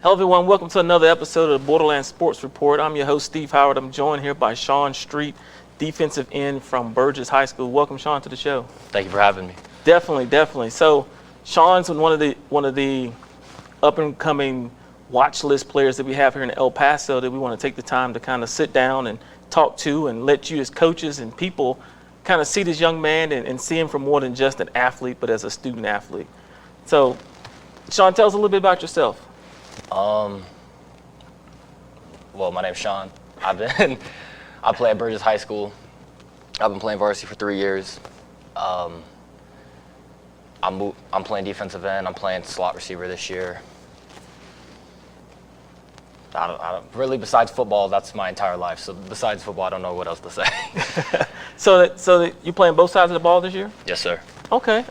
Hello everyone, welcome to another episode of the Borderland Sports Report. I'm your host, Steve Howard. I'm joined here by Sean Street, defensive end from Burgess High School. Welcome, Sean, to the show. Thank you for having me. Definitely. So, Sean's one of the up-and-coming watch list players that we have here in El Paso that we want to take the time to kind of sit down and talk to and let you as coaches and people kind of see this young man and see him for more than just an athlete, but as a student athlete. So, Sean, tell us a little bit about yourself. Well, my name's Sean. I play at Burgess High School. I've been playing varsity for 3 years. I'm playing defensive end. I'm playing slot receiver this year. I don't really, besides football, that's my entire life. So besides football, I don't know what else to say. So you playing both sides of the ball this year? Yes, sir. Okay.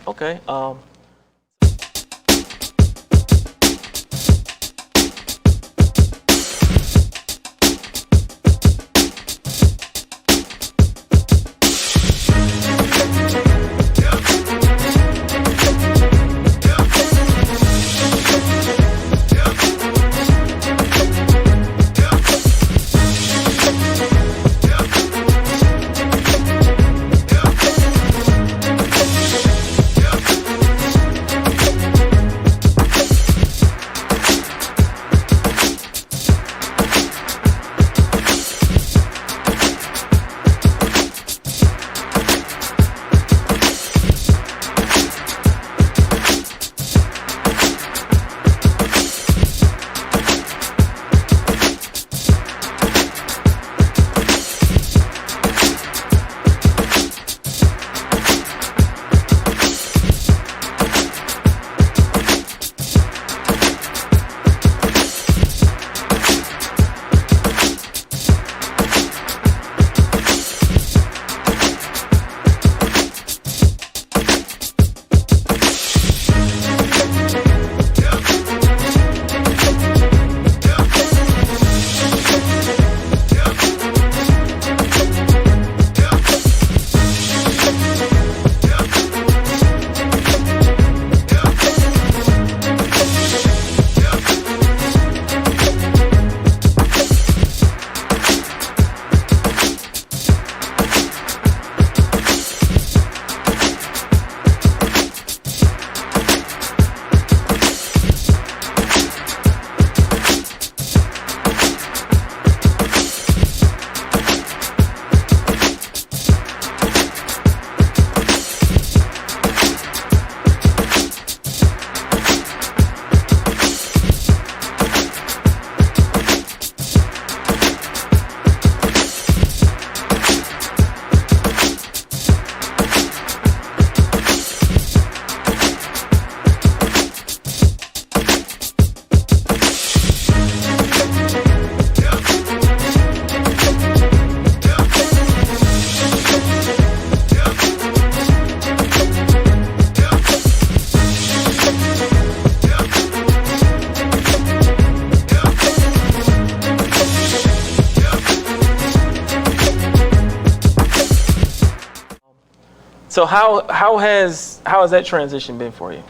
So how has that transition been for you?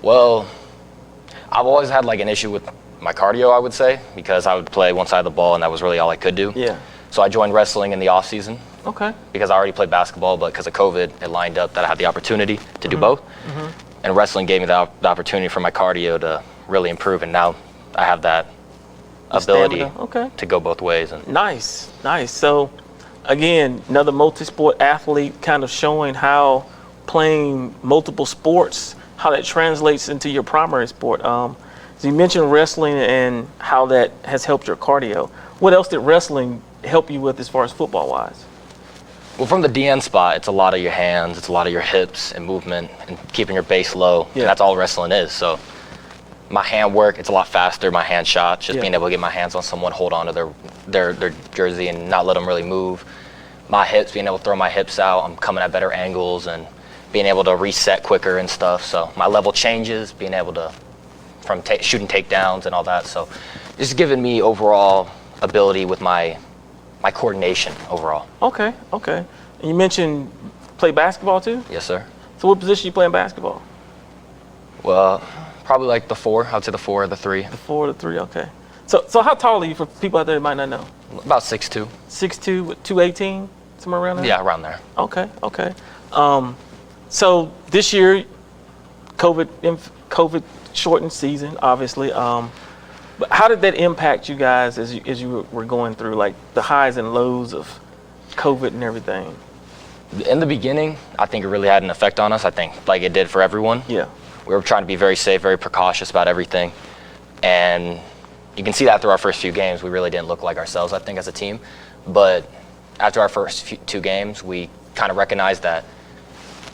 Well, I've always had like an issue with my cardio, I would say, because I would play one side of the ball and that was really all I could do. Yeah. So I joined wrestling in the off season. Okay. Because I already played basketball, but because of COVID, it lined up that I had the opportunity to do both. Mm-hmm. And wrestling gave me the opportunity for my cardio to really improve, and now I have that ability to go both ways. And Nice. So, again, another multi-sport athlete, kind of showing how playing multiple sports, how that translates into your primary sport. So you mentioned wrestling and how that has helped your cardio. What else did wrestling help you with as far as football-wise? Well, from the DN spot, it's a lot of your hands, it's a lot of your hips and movement and keeping your base low. Yeah. And that's all wrestling is. So my hand work, it's a lot faster, my hand shots, just being able to get my hands on someone, hold on to their jersey and not let them really move. My hips, being able to throw my hips out, I'm coming at better angles and being able to reset quicker and stuff. So my level changes, being able to, from shooting takedowns and all that. So it's given me overall ability with my coordination overall. Okay. And you mentioned play basketball too? Yes, sir. So what position you play in basketball? Well, Probably like the 4. I would say the 4 or the 3. The 4 or the 3, okay. So how tall are you for people out there that might not know? About 6'2". 6'2", with 218, somewhere around there? Yeah, around there. Okay. So this year, COVID shortened season, obviously. But how did that impact you guys as you were going through, like, the highs and lows of COVID and everything? In the beginning, I think it really had an effect on us. I think like it did for everyone. Yeah. We were trying to be very safe, very precautious about everything. And you can see that through our first few games. We really didn't look like ourselves, I think, as a team. But after our first 2 games, we kind of recognized that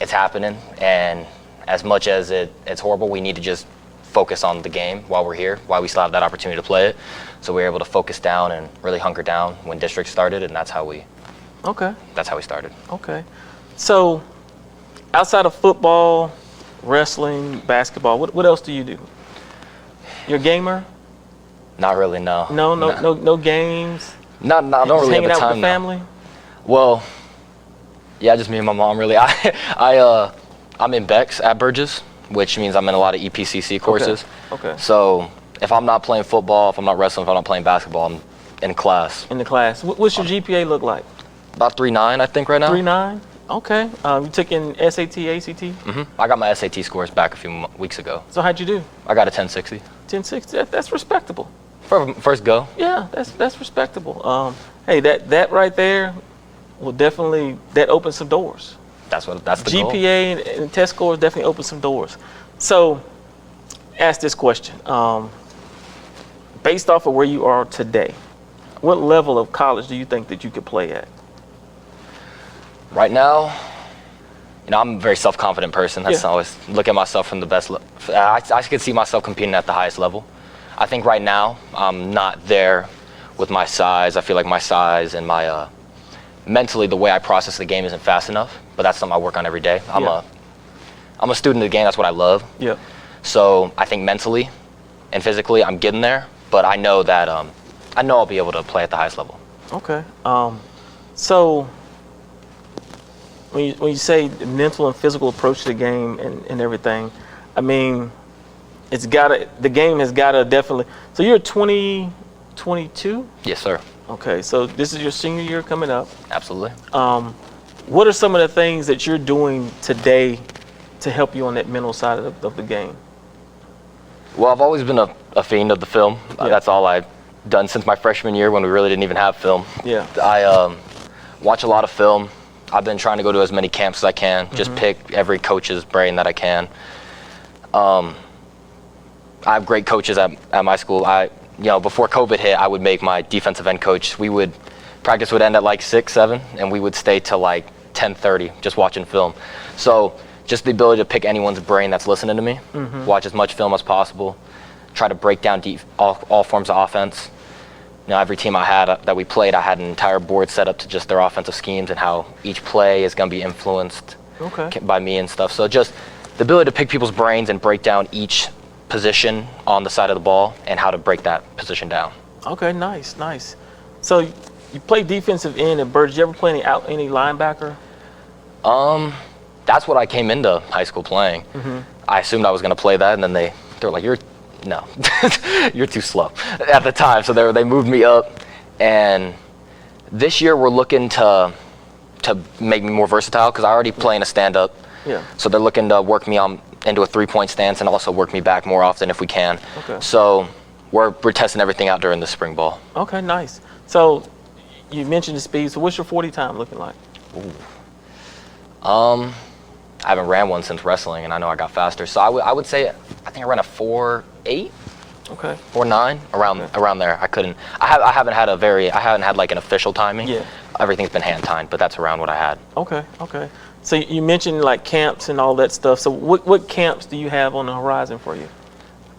it's happening. And as much as it's horrible, we need to just focus on the game while we're here, while we still have that opportunity to play it. So we were able to focus down and really hunker down when district started, and that's how we started. Okay. So outside of football, wrestling, basketball, what else do you do? You're a gamer? Not really, no. No games? I don't really have the time. Hanging out with the family? Well, yeah, just me and my mom, really. I'm in Bex at Burgess, which means I'm in a lot of EPCC courses. Okay. So if I'm not playing football, if I'm not wrestling, if I'm not playing basketball, I'm in class. In the class. What's your GPA look like? About 3.9, I think, right now. 3.9? Okay. You took in SAT, ACT? I got my SAT scores back a few weeks ago. So how'd you do? I got a 1060. 1060. That's respectable. For first go. Yeah, that's respectable. Hey, that right there will definitely open some doors. That's the goal. GPA and test scores definitely open some doors. So, ask this question. Based off of where you are today, what level of college do you think that you could play at? Right now, I'm a very self-confident person. That's always look at myself from the best. I could see myself competing at the highest level. I think right now I'm not there with my size. I feel like my size and my mentally the way I process the game isn't fast enough. But that's something I work on every day. I'm a student of the game. That's what I love. Yeah. So I think mentally and physically I'm getting there. But I know that I'll be able to play at the highest level. Okay. So when you say the mental and physical approach to the game and everything, I mean, the game has gotta definitely. So you're 22? Yes, sir. Okay, so this is your senior year coming up. Absolutely. What are some of the things that you're doing today to help you on that mental side of the game? Well, I've always been a fiend of the film. Yeah. That's all I've done since my freshman year when we really didn't even have film. Yeah. I watch a lot of film. I've been trying to go to as many camps as I can, just pick every coach's brain that I can. I have great coaches at my school. Before COVID hit, I would make my defensive end coach. Practice would end at like 6, 7, and we would stay till like 10:30 just watching film. So just the ability to pick anyone's brain that's listening to me, watch as much film as possible, try to break down all forms of offense. Every team I had that we played, I had an entire board set up to just their offensive schemes and how each play is going to be influenced by me and stuff. So just the ability to pick people's brains and break down each position on the side of the ball and how to break that position down. Okay, nice. So you play defensive end at Burgess. You ever play any linebacker? That's what I came into high school playing. I assumed I was going to play that, and then they were like, no, you're too slow at the time. So they moved me up, and this year we're looking to make me more versatile because I already play in a stand-up. Yeah. So they're looking to work me into a 3-point stance and also work me back more often if we can. Okay. So we're testing everything out during the spring ball. Okay, nice. So you mentioned the speed. So what's your 40 time looking like? I haven't ran one since wrestling, and I know I got faster. So I would say I think I ran a 4.8. Okay. 4.9 around there. I haven't had like an official timing. Yeah. Everything's been hand timed, but that's around what I had. Okay. So you mentioned like camps and all that stuff. So what camps do you have on the horizon for you?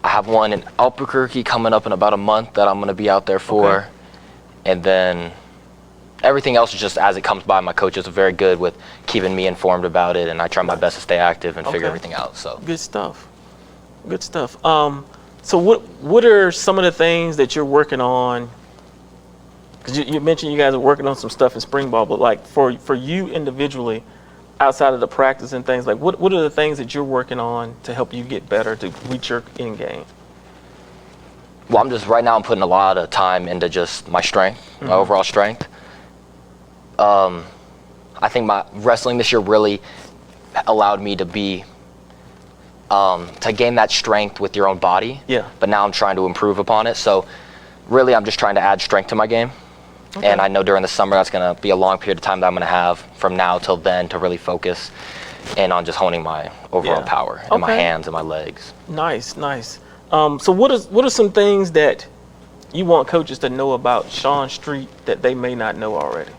I have one in Albuquerque coming up in about a month that I'm going to be out there for. Okay. And then everything else is just as it comes by. My coaches are very good with keeping me informed about it, and I try my best to stay active and figure everything out. So Good stuff. So what are some of the things that you're working on? Because you mentioned you guys are working on some stuff in spring ball, but like for you individually, outside of the practice and things, like what are the things that you're working on to help you get better to reach your end game? Well, right now I'm putting a lot of time into just my strength, my overall strength. I think my wrestling this year really allowed me to gain that strength with your own body. Yeah. But now I'm trying to improve upon it. So really I'm just trying to add strength to my game. Okay. And I know during the summer that's going to be a long period of time that I'm going to have from now till then to really focus in on just honing my overall power in my hands and my legs. Nice, nice. So what are some things that you want coaches to know about Sean Street that they may not know already?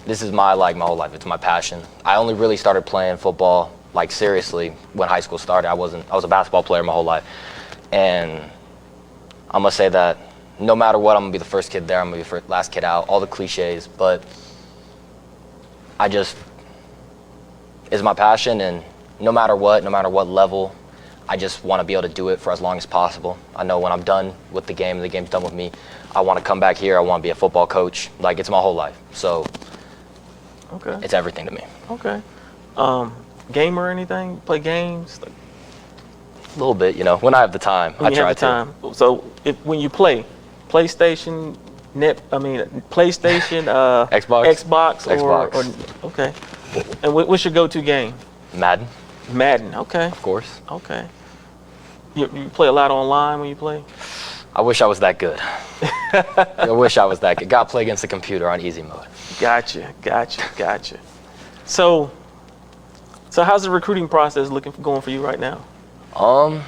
This is my whole life. It's my passion. I only really started playing football seriously when high school started. I was a basketball player my whole life. And I'm gonna say that no matter what, I'm gonna be the first kid there, I'm gonna be the last kid out, all the cliches, but it's my passion, and no matter what level, I just want to be able to do it for as long as possible. I know when I'm done with the game, the game's done with me, I want to come back here, I want to be a football coach. It's my whole life. So it's everything to me. Okay. Gamer or anything? Play games? A little bit, when I have the time. When you have the time. So when you play, PlayStation, Xbox, or okay. And what's your go-to game? Madden. Madden, okay. Of course. Okay. You play a lot online when you play? I wish I was that good. I wish I was that good. Got to play against the computer on easy mode. Gotcha. So how's the recruiting process going for you right now? I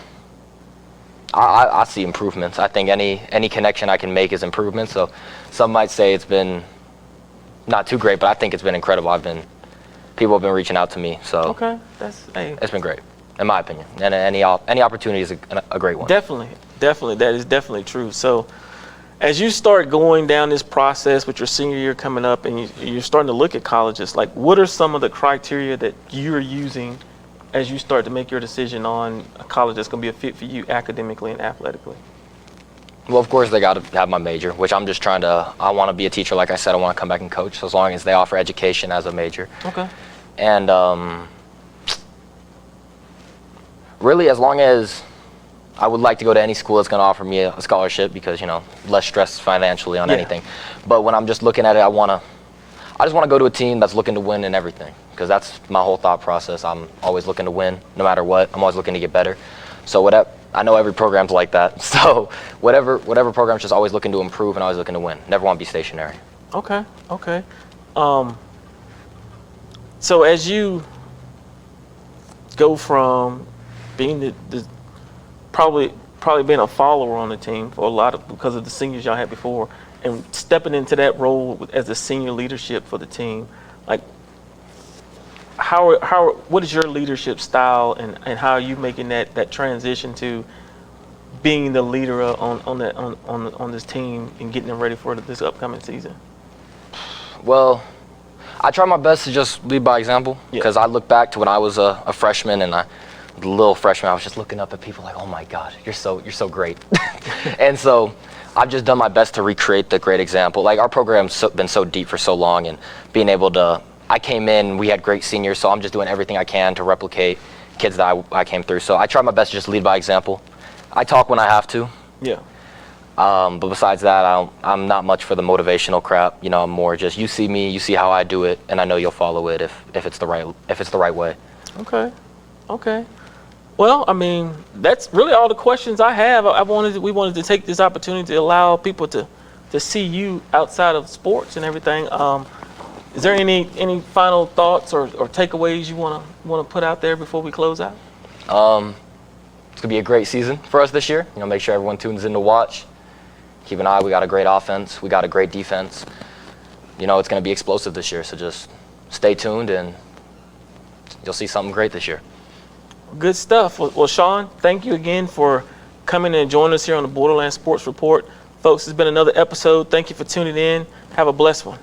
see improvements. I think any connection I can make is improvement. So some might say it's been not too great, but I think it's been incredible. People have been reaching out to me. So it's been great, in my opinion. And any opportunity is a great one. Definitely. That is definitely true. So as you start going down this process with your senior year coming up and you're starting to look at colleges, what are some of the criteria that you're using as you start to make your decision on a college that's going to be a fit for you academically and athletically? Well, of course, they got to have my major, which I'm just I want to be a teacher. Like I said, I want to come back and coach, so as long as they offer education as a major. Okay. And really, as long as I would like to go to any school that's going to offer me a scholarship because, less stress financially on anything. But when I'm just looking at it, I just want to go to a team that's looking to win in everything, because that's my whole thought process. I'm always looking to win no matter what. I'm always looking to get better. So I know every program's like that. So whatever program's just always looking to improve and always looking to win. Never want to be stationary. Okay. So as you go from being probably being a follower on the team for a lot because of the seniors y'all had before, and stepping into that role as the senior leadership for the team, what is your leadership style, and how are you making that transition to being the leader on this team and getting them ready for this upcoming season? Well, I try my best to just lead by example, because I look back to when I was a freshman and a little freshman, I was just looking up at people like, oh my God, you're so great. And so I've just done my best to recreate the great example. Our program's been so deep for so long, and being able to, I came in, we had great seniors, so I'm just doing everything I can to replicate kids that I came through. So I try my best to just lead by example. I talk when I have to. Yeah. But besides that, I'm not much for the motivational crap. I'm more just, you see me, you see how I do it, and I know you'll follow it if it's the right way. Okay. Well, that's really all the questions I have. We wanted to take this opportunity to allow people to see you outside of sports and everything. Is there any final thoughts or takeaways you want to put out there before we close out? It's gonna be a great season for us this year. Make sure everyone tunes in to watch. Keep an eye. We got a great offense. We got a great defense. It's gonna be explosive this year. So just stay tuned, and you'll see something great this year. Good stuff. Well, Sean, thank you again for coming and joining us here on the Borderland Sports Report. Folks, it's been another episode. Thank you for tuning in. Have a blessed one.